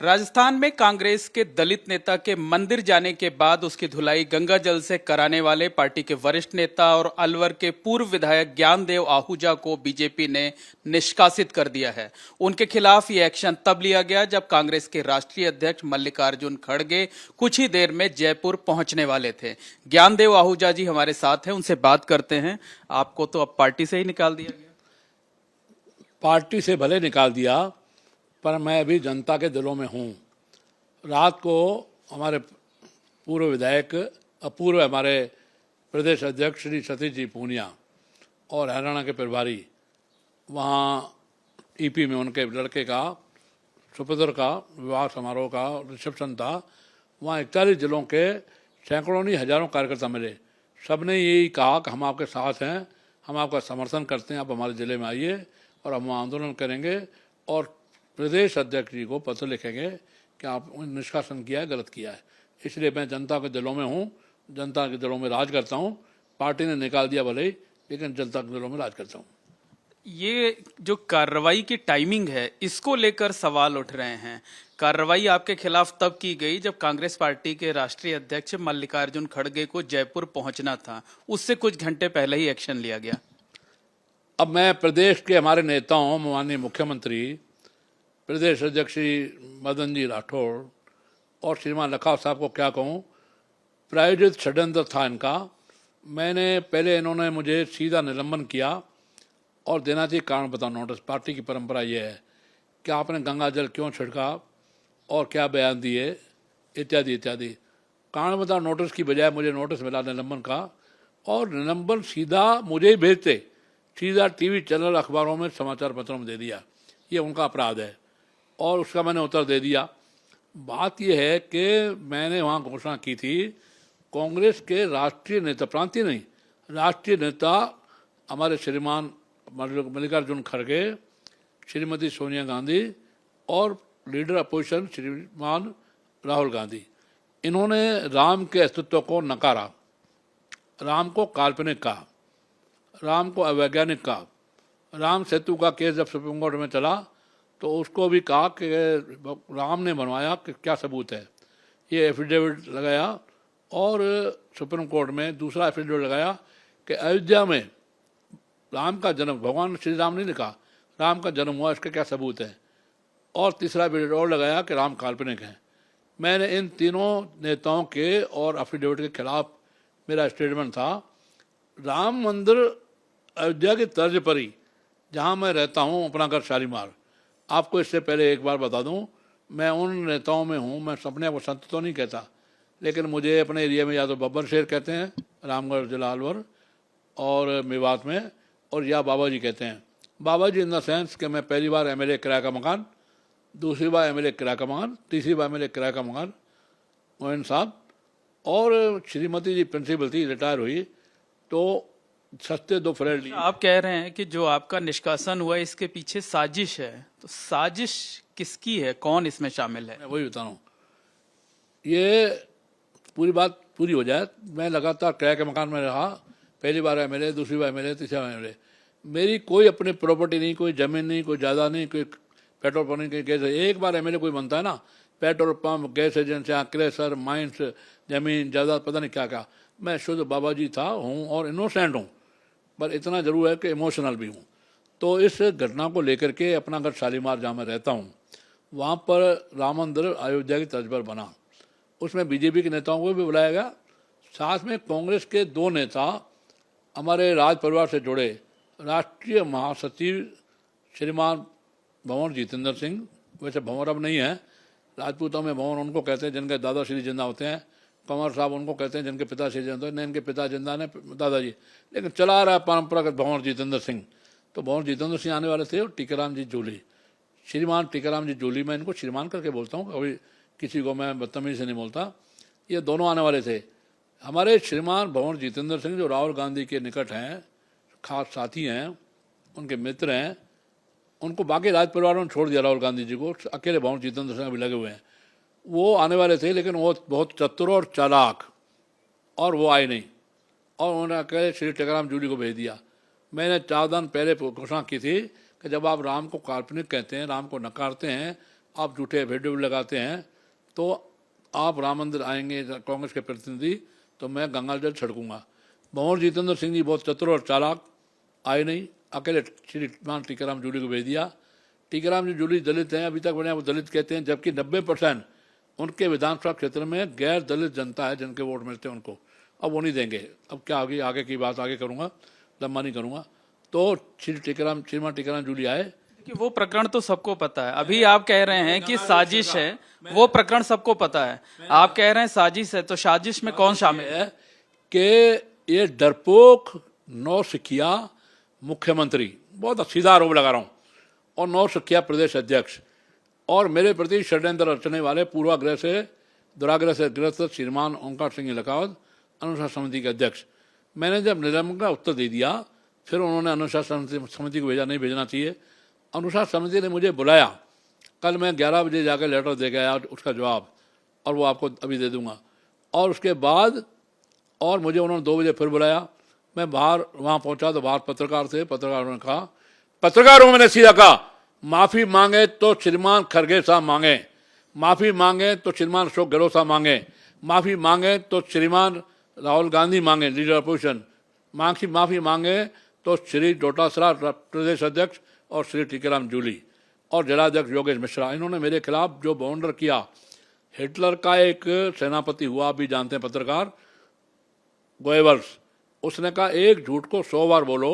राजस्थान में कांग्रेस के दलित नेता के मंदिर जाने के बाद उसकी धुलाई गंगा जल से कराने वाले पार्टी के वरिष्ठ नेता और अलवर के पूर्व विधायक ज्ञानदेव आहूजा को बीजेपी ने निष्कासित कर दिया है। उनके खिलाफ ये एक्शन तब लिया गया जब कांग्रेस के राष्ट्रीय अध्यक्ष मल्लिकार्जुन खड़गे कुछ ही देर में जयपुर पहुंचने वाले थे। ज्ञानदेव आहूजा जी हमारे साथ हैं, उनसे बात करते हैं। आपको तो अब पार्टी से ही निकाल दिया गया। पार्टी से भले निकाल दिया, पर मैं अभी जनता के दिलों में हूँ। रात को हमारे पूर्व विधायक पूर्व हमारे प्रदेश अध्यक्ष श्री सतीश जी पूनिया और हरियाणा के प्रभारी वहाँ ईपी में उनके लड़के का सुपुत्र का विवाह समारोह का रिसेप्शन था। वहाँ 41 जिलों के सैकड़ों नहीं हजारों कार्यकर्ता मिले। सबने यही कहा कि हम आपके साथ हैं, हम आपका समर्थन करते हैं, आप हमारे ज़िले में आइए और हम आंदोलन करेंगे और प्रदेश अध्यक्ष जी को पत्र लिखेंगे कि आप निष्कासन किया है, गलत किया है। इसलिए मैं जनता के दिलों में हूँ, जनता के दिलों में राज करता हूँ। पार्टी ने निकाल दिया भले ही, लेकिन जनता के दिलों में राज करता हूँ। ये जो कार्रवाई की टाइमिंग है, इसको लेकर सवाल उठ रहे हैं। कार्रवाई आपके खिलाफ तब की गई जब कांग्रेस पार्टी के राष्ट्रीय अध्यक्ष मल्लिकार्जुन खड़गे को जयपुर पहुंचना था, उससे कुछ घंटे पहले ही एक्शन लिया गया। अब मैं प्रदेश के हमारे नेताओं, माननीय मुख्यमंत्री, प्रदेश अध्यक्ष श्री मदन जी राठौड़ और श्रीमान लखा साहब को क्या कहूँ, प्रायोजित षड्यंत्र था इनका। मैंने पहले इन्होंने मुझे सीधा निलंबन किया और देना चाहिए कारण बताओ नोटिस। पार्टी की परंपरा ये है कि आपने गंगा जल क्यों छिड़का और क्या बयान दिए इत्यादि इत्यादि। कारण बताओ नोटिस की बजाय मुझे नोटिस मिला निलंबन का, और निलंबन सीधा मुझे ही भेजते, सीधा टीवी चैनल अखबारों में समाचार पत्रों में दे दिया। ये उनका अपराध है और उसका मैंने उत्तर दे दिया। बात यह है कि मैंने वहाँ घोषणा की थी, कांग्रेस के राष्ट्रीय नेता, प्रांतीय नहीं, राष्ट्रीय नेता हमारे श्रीमान मल्लिकार्जुन खड़गे, श्रीमती सोनिया गांधी और लीडर अपोजिशन श्रीमान राहुल गांधी, इन्होंने राम के अस्तित्व को नकारा, राम को काल्पनिक कहा, राम को अवैज्ञानिक कहा। राम सेतु का केस जब सुप्रीम कोर्ट में चला तो उसको भी कहा कि राम ने बनवाया, कि क्या सबूत है। ये एफिडेविट लगाया और सुप्रीम कोर्ट में दूसरा एफिडेविट लगाया कि अयोध्या में राम का जन्म, भगवान श्री राम ने लिखा राम का जन्म हुआ, इसका क्या सबूत है। और तीसरा एफिडेविट और लगाया कि राम काल्पनिक है। मैंने इन तीनों नेताओं के और एफिडेविट के खिलाफ मेरा स्टेटमेंट था। राम मंदिर अयोध्या की तर्ज पर ही, जहाँ मैं रहता हूँ, अपना घर शालीमार। आपको इससे पहले एक बार बता दूं, मैं उन नेताओं में हूं, मैं अपने को संत तो नहीं कहता, लेकिन मुझे अपने एरिया में या तो बब्बर शेर कहते हैं, रामगढ़ जिला अलवर और मेवात में, और या बाबा जी कहते हैं। बाबा जी इन द सेंस कि मैं पहली बार एमएलए किराए का मकान, दूसरी बार एमएलए किराए का मकान, तीसरी बार एमएलए किराए का मकान मोहन साहब, और श्रीमती जी प्रिंसिपल थी, रिटायर हुई, तो सस्ते दो फ्लैट लिए। आप कह रहे हैं कि जो आपका निष्कासन हुआ इसके पीछे साजिश है, तो साजिश किसकी है, कौन इसमें शामिल है? मैं वही बता रहा हूँ, ये पूरी बात पूरी हो जाए। मैं लगातार किराए के मकान में रहा, पहली बार एमएलए, दूसरी बार एमएलए, तीसरी बार एमएलए। मेरी कोई अपनी प्रॉपर्टी नहीं, कोई जमीन नहीं, कोई ज़्यादा नहीं, कोई पेट्रोल पंप नहीं, गैस। एक बार एमएलए कोई बनता है ना, पेट्रोल पंप, गैस एजेंसियाँ, क्रेशर, माइंस, जमीन जायदाद, पता नहीं क्या क्या। मैं शुद्ध बाबा जी था हूँ और इनोसेंट हूँ, पर इतना जरूर है कि इमोशनल भी हूँ। तो इस घटना को लेकर के अपना घर शालीमार जहाँ मैं रहता हूँ, वहाँ पर राम मंदिर अयोध्या की तर्ज पर बना। उसमें बीजेपी के नेताओं को भी बुलाया गया, साथ में कांग्रेस के 2 नेता, हमारे राज परिवार से जुड़े राष्ट्रीय महासचिव श्रीमान भंवर जितेंद्र सिंह, वैसे भंवर अब नहीं है, राजपूतों में भंवर उनको कहते हैं जिनके दादा श्री जिंदा होते हैं, कंवर साहब उनको कहते हैं जिनके पिता श्री जिंदा, न इनके पिता जिंदा ने दादाजी, लेकिन चला रहा है परंपरागत भंवर जितेंद्र सिंह। तो भंवर जितेंद्र सिंह आने वाले थे, और टीकाराम जी जूली, श्रीमान टीकाराम जी जूली, मैं इनको श्रीमान करके बोलता हूँ, कभी किसी को मैं बदतमीजी से नहीं बोलता। ये दोनों आने वाले थे। हमारे श्रीमान भंवर जितेंद्र सिंह जो राहुल गांधी के निकट हैं, खास साथी हैं, उनके मित्र हैं, उनको बाकी राज परिवारों ने छोड़ दिया राहुल गांधी जी को, अकेले भंवर जितेंद्र सिंह भी लगे हुए हैं। वो आने वाले थे, लेकिन वो बहुत चतुर और चालाक, और वो आए नहीं, और उन्होंने अकेले श्री टीकाराम जूली को भेज दिया। मैंने 4 दिन पहले घोषणा की थी कि जब आप राम को काल्पनिक कहते हैं, राम को नकारते हैं, आप झूठे वीडियो लगाते हैं, तो आप राम मंदिर आएंगे कांग्रेस के प्रतिनिधि तो मैं गंगा जल छिड़कूंगा। भंवर जितेंद्र सिंह जी बहुत चतुर और चालाक, आए नहीं, अकेले श्री टीकाराम जूली को भेज दिया। टीकाराम जी जूली दलित हैं, अभी तक बने वो दलित कहते हैं, जबकि 90% उनके विधानसभा क्षेत्र में गैर दलित जनता है जिनके वोट मिलते हैं उनको। अब वो नहीं देंगे। अब क्या आगे की बात आगे करूँगा, लंबा नहीं करूँगा। तो श्रीमान टीकाराम जूली आए। कि वो प्रकरण तो सबको पता है। अभी आप कह रहे हैं कि साजिश है, वो प्रकरण सबको पता है। आप कह रहे हैं साजिश है, तो साजिश में कौन शामिल है? है कि ये डरपोक नौसिखिया मुख्यमंत्री, बहुत सीधा आरोप लगा रहा हूँ, और नौसिखिया प्रदेश अध्यक्ष और मेरे प्रति षड्यंत्र रचने वाले पूर्वाग्रह से दुराग्रह से ग्रस्त श्रीमान ओंकार सिंह लखावत, अनुशासन समिति के अध्यक्ष। मैंने जब निलंबन का उत्तर दे दिया, फिर उन्होंने अनुशासन समिति को भेजा, नहीं भेजना चाहिए। अनुशासन समिति ने मुझे बुलाया, कल मैं 11 बजे जाकर लेटर दे गया उसका जवाब, और वो आपको अभी दे दूंगा। और उसके बाद और मुझे उन्होंने 2 बजे फिर बुलाया। मैं बाहर वहाँ पहुँचा तो बाहर पत्रकार थे। पत्रकारों ने कहा, पत्रकारों मैंने सीधा कहा, माफ़ी मांगे तो श्रीमान खरगे साहब मांगे, माफ़ी मांगे तो श्रीमान अशोक गहलोत साहब मांगे, माफ़ी मांगे तो श्रीमान राहुल गांधी मांगे, लीडर अपोजिशन, माफ़ी मांगे तो श्री डोटासरा प्रदेश अध्यक्ष और श्री टीकाराम जूली और जिलाध्यक्ष योगेश मिश्रा। इन्होंने मेरे खिलाफ जो बाउंडर किया, हिटलर का एक सेनापति हुआ, आप भी जानते हैं पत्रकार गोएबल्स, उसने कहा एक झूठ को 100 बार बोलो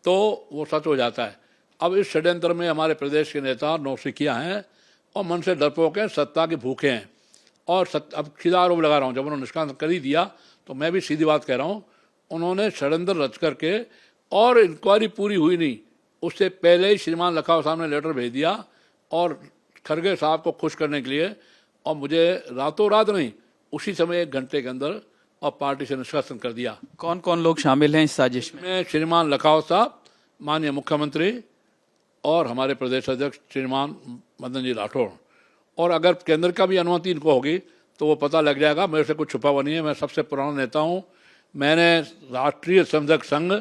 तो वो सच हो जाता है। अब इस षड्यंत्र में हमारे प्रदेश के नेता नौसिखिया हैं और मन से डरपोक हैं, सत्ता के भूखे हैं। और अब सीधा आरोप लगा रहा हूँ, जब उन्होंने निष्कासन कर ही दिया तो मैं भी सीधी बात कह रहा हूँ, उन्होंने षड्यंत्र रच करके, और इंक्वायरी पूरी हुई नहीं उससे पहले ही श्रीमान लखावत साहब ने लेटर भेज दिया और खरगे साहब को खुश करने के लिए, और मुझे रातों रात नहीं, उसी समय 1 घंटे के अंदर और पार्टी से निष्कासन कर दिया। कौन कौन लोग शामिल हैं इस साजिश में? श्रीमान लखावत साहब, माननीय मुख्यमंत्री और हमारे प्रदेश अध्यक्ष श्रीमान मदन जी राठौड़। और अगर केंद्र का भी अनुमति इनको होगी तो वो पता लग जाएगा, मेरे से कुछ छुपा हुआ नहीं है। मैं सबसे पुराना नेता हूँ। मैंने राष्ट्रीय संरक्षक संघ,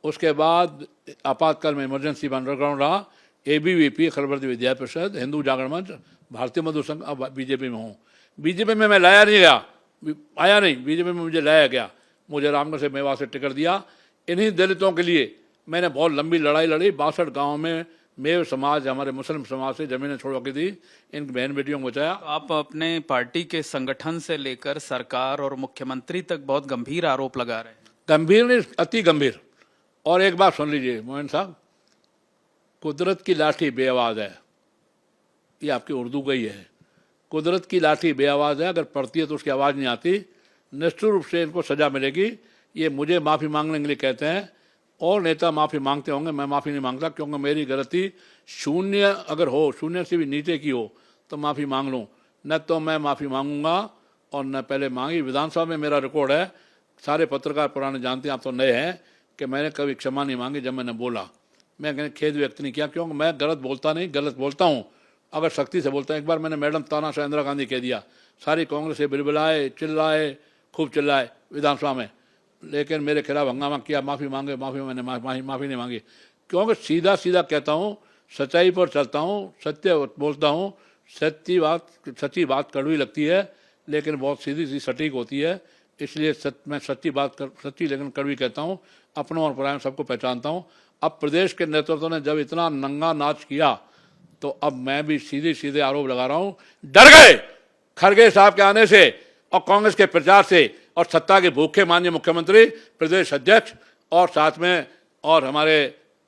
उसके बाद आपातकाल में इमरजेंसी अंडरग्राउंड रहा, ABVP अखिल भारतीय विद्या परिषद, हिंदू जागरण मंच, भारतीय मजदूर संघ, अब बीजेपी में हूँ। बीजेपी में मैं लाया नहीं गया, आया नहीं, बीजेपी में मुझे लाया गया। मुझे रामगढ़ से मेवा से टिकट दिया। इन्हीं दलितों के लिए मैंने बहुत लंबी लड़ाई लड़ी। 62 गाँव में मेव समाज, हमारे मुस्लिम समाज से ज़मीनें छोड़वा के दी, इन बहन बेटियों को बचाया। तो आप अपने पार्टी के संगठन से लेकर सरकार और मुख्यमंत्री तक बहुत गंभीर आरोप लगा रहे हैं। गंभीर नहीं, अति गंभीर। और एक बात सुन लीजिए मोहन साहब, कुदरत की लाठी बेआवाज़ है, ये आपकी उर्दू का ही है। कुदरत की लाठी बेआवाज़ है, अगर पड़ती है तो उसकी आवाज़ नहीं आती। निश्चित रूप से इनको सज़ा मिलेगी। ये मुझे माफ़ी मांगने के लिए कहते हैं, और नेता माफ़ी मांगते होंगे, मैं माफ़ी नहीं मांगता, क्योंकि मेरी गलती शून्य अगर हो, शून्य से भी नीचे की हो तो माफ़ी मांग लूँ, न तो मैं माफ़ी मांगूंगा और न पहले मांगी। विधानसभा में मेरा रिकॉर्ड है, सारे पत्रकार पुराने जानते हैं, आप तो नए हैं, कि मैंने कभी क्षमा नहीं मांगी जब मैंने बोला। मैं खेद व्यक्त नहीं किया, क्योंकि मैं गलत बोलता नहीं, गलत बोलता हूँ अगर सख्ती से बोलता हूँ। एक बार मैंने मैडम तानाशाह इंदिरा गांधी कह दिया, सारी कांग्रेस से बिलबिलाए, चिल्लाए, खूब चिल्लाए विधानसभा में, लेकिन मेरे खिलाफ हंगामा किया, माफ़ी मांगे, मैंने माफ़ी नहीं मांगी, क्योंकि सीधा सीधा कहता हूँ, सच्चाई पर चलता हूँ, सत्य बोलता हूँ। सच्ची बात कड़वी लगती है, लेकिन बहुत सीधी सी सटीक होती है, इसलिए मैं सच्ची लेकिन कड़वी कहता हूँ। अपनों और परायों सबको पहचानता हूँ। अब प्रदेश के नेतृत्व ने जब इतना नंगा नाच किया, तो अब मैं भी सीधे सीधे आरोप लगा रहा हूँ। डर गए खरगे साहब के आने से और कांग्रेस के प्रचार से, और सत्ता के भूखे माननीय मुख्यमंत्री, प्रदेश अध्यक्ष और साथ में और हमारे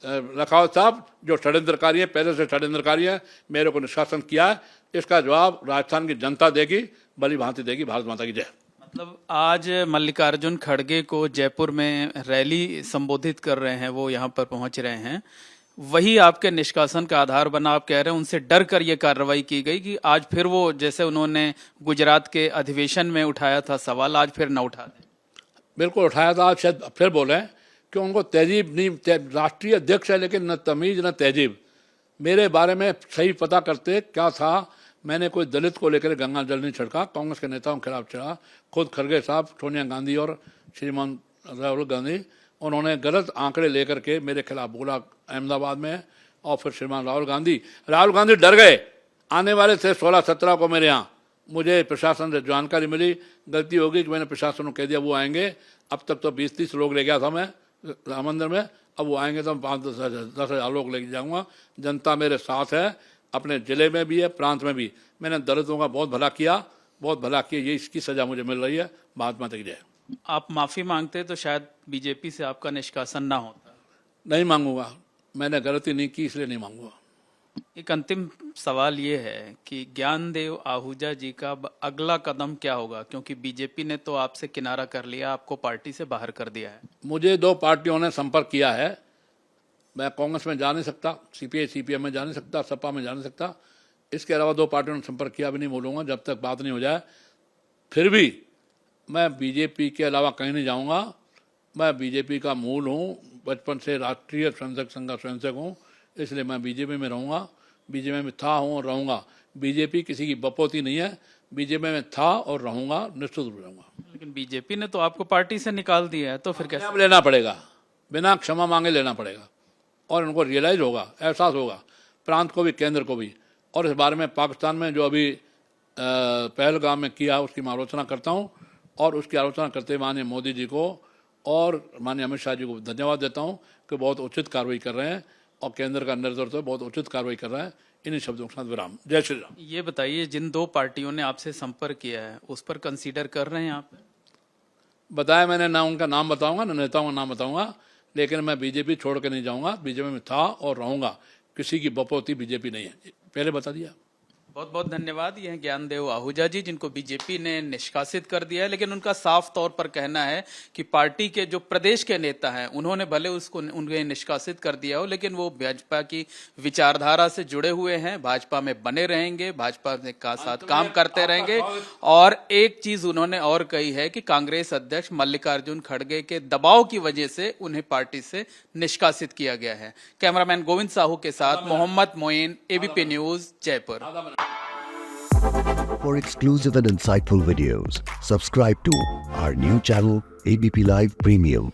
लखावत साहब जो षड्यंत्रकारी हैं, पहले से षड्यंत्रकारी हैं, मेरे को निष्कासन किया है। इसका जवाब राजस्थान की जनता देगी, भली भांति देगी। भारत माता की जय। मतलब आज मल्लिकार्जुन खड़गे को जयपुर में रैली संबोधित कर रहे हैं, वो यहाँ पर पहुंच रहे हैं, वही आपके निष्कासन का आधार बना। आप कह रहे हैं उनसे डर कर ये कार्रवाई की गई कि आज फिर वो, जैसे उन्होंने गुजरात के अधिवेशन में उठाया था सवाल, आज फिर ना उठा दें। बिल्कुल उठाया था, आज शायद फिर बोले कि उनको तहजीब नहीं, राष्ट्रीय अध्यक्ष है लेकिन न तमीज़ न तहजीब। मेरे बारे में सही पता करते क्या था। मैंने कोई दलित को लेकर गंगा जल नहीं छिड़का, कांग्रेस के नेताओं के खिलाफ चढ़ा। खुद खरगे साहब, सोनिया गांधी और श्रीमान राहुल गांधी, उन्होंने गलत आंकड़े लेकर के मेरे खिलाफ बोला अहमदाबाद में। और फिर श्रीमान राहुल गांधी डर गए। आने वाले थे 16-17 को मेरे यहाँ। मुझे प्रशासन से जानकारी मिली, गलती होगी कि मैंने प्रशासन को कह दिया वो आएंगे। अब तक तो 20-30 लोग ले गया था मैं राम मंदिर में, अब वो आएंगे तो 5-10 हज़ार लोग लेके जाऊँगा। जनता मेरे साथ है, अपने ज़िले में भी है, प्रांत में भी। मैंने दलितों का बहुत भला किया, बहुत भला किया, ये इसकी सज़ा मुझे मिल रही है। महात्मा तक जय। आप माफी मांगते तो शायद बीजेपी से आपका निष्कासन ना होता। नहीं मांगूंगा, मैंने गलती नहीं की इसलिए नहीं मांगूंगा। एक अंतिम सवाल ये है कि ज्ञानदेव आहूजा जी का अगला कदम क्या होगा, क्योंकि बीजेपी ने तो आपसे किनारा कर लिया, आपको पार्टी से बाहर कर दिया है। मुझे 2 पार्टियों ने संपर्क किया है, मैं कांग्रेस में जा नहीं सकता, सीपीआई सीपीएम में जा नहीं सकता, सपा में जा नहीं सकता। इसके अलावा 2 पार्टियों ने संपर्क किया भी नहीं बोलूँगा जब तक बात नहीं हो जाए। फिर भी मैं बीजेपी के अलावा कहीं नहीं जाऊँगा। मैं बीजेपी का मूल हूँ, बचपन से राष्ट्रीय स्वयंसेवक संघ का स्वयंसेवक हूँ, इसलिए मैं बीजेपी में रहूँगा, बीजेपी में था हूँ और रहूँगा। बीजेपी किसी की बपौती नहीं है, बीजेपी में था और रहूँगा, निश्चित रूप से रहूँगा। लेकिन बीजेपी ने तो आपको पार्टी से निकाल दिया है, तो फिर कैसे? अब लेना पड़ेगा, बिना क्षमा मांगे लेना पड़ेगा, और उनको रियलाइज होगा, एहसास होगा, प्रांत को भी केंद्र को भी। और इस बारे में पाकिस्तान में जो अभी पहलगाम में किया उसकी मैं आलोचना करता हूँ, और उसकी आलोचना करते हुए माननीय मोदी जी को और माननीय अमित शाह जी को धन्यवाद देता हूँ कि बहुत उचित कार्रवाई कर रहे हैं और केंद्र का नेतृत्व बहुत उचित कार्रवाई कर रहा है। इन्हीं शब्दों के साथ विराम। जय श्री राम। ये बताइए, जिन 2 पार्टियों ने आपसे संपर्क किया है उस पर कंसीडर कर रहे हैं आप? बताया मैंने, ना उनका नाम बताऊंगा ना नेताओं का नाम बताऊंगा, लेकिन मैं बीजेपी छोड़ के नहीं जाऊंगा, बीजेपी में था और रहूंगा। किसी की बपौती बीजेपी नहीं है, पहले बता दिया। बहुत बहुत धन्यवाद। ये हैं ज्ञानदेव आहूजा जी, जिनको बीजेपी ने निष्कासित कर दिया है, लेकिन उनका साफ तौर पर कहना है कि पार्टी के जो प्रदेश के नेता हैं उन्होंने भले उसको उन्हें निष्कासित कर दिया हो, लेकिन वो भाजपा की विचारधारा से जुड़े हुए हैं, भाजपा में बने रहेंगे, भाजपा के साथ काम करते रहेंगे। और एक चीज उन्होंने और कही है कि कांग्रेस अध्यक्ष मल्लिकार्जुन खड़गे के दबाव की वजह से उन्हें पार्टी से निष्कासित किया गया है। कैमरामैन गोविंद साहू के साथ Mohammad Moin, ABP news, Jaipur. For exclusive and insightful videos, subscribe to our new channel ABP Live Premium.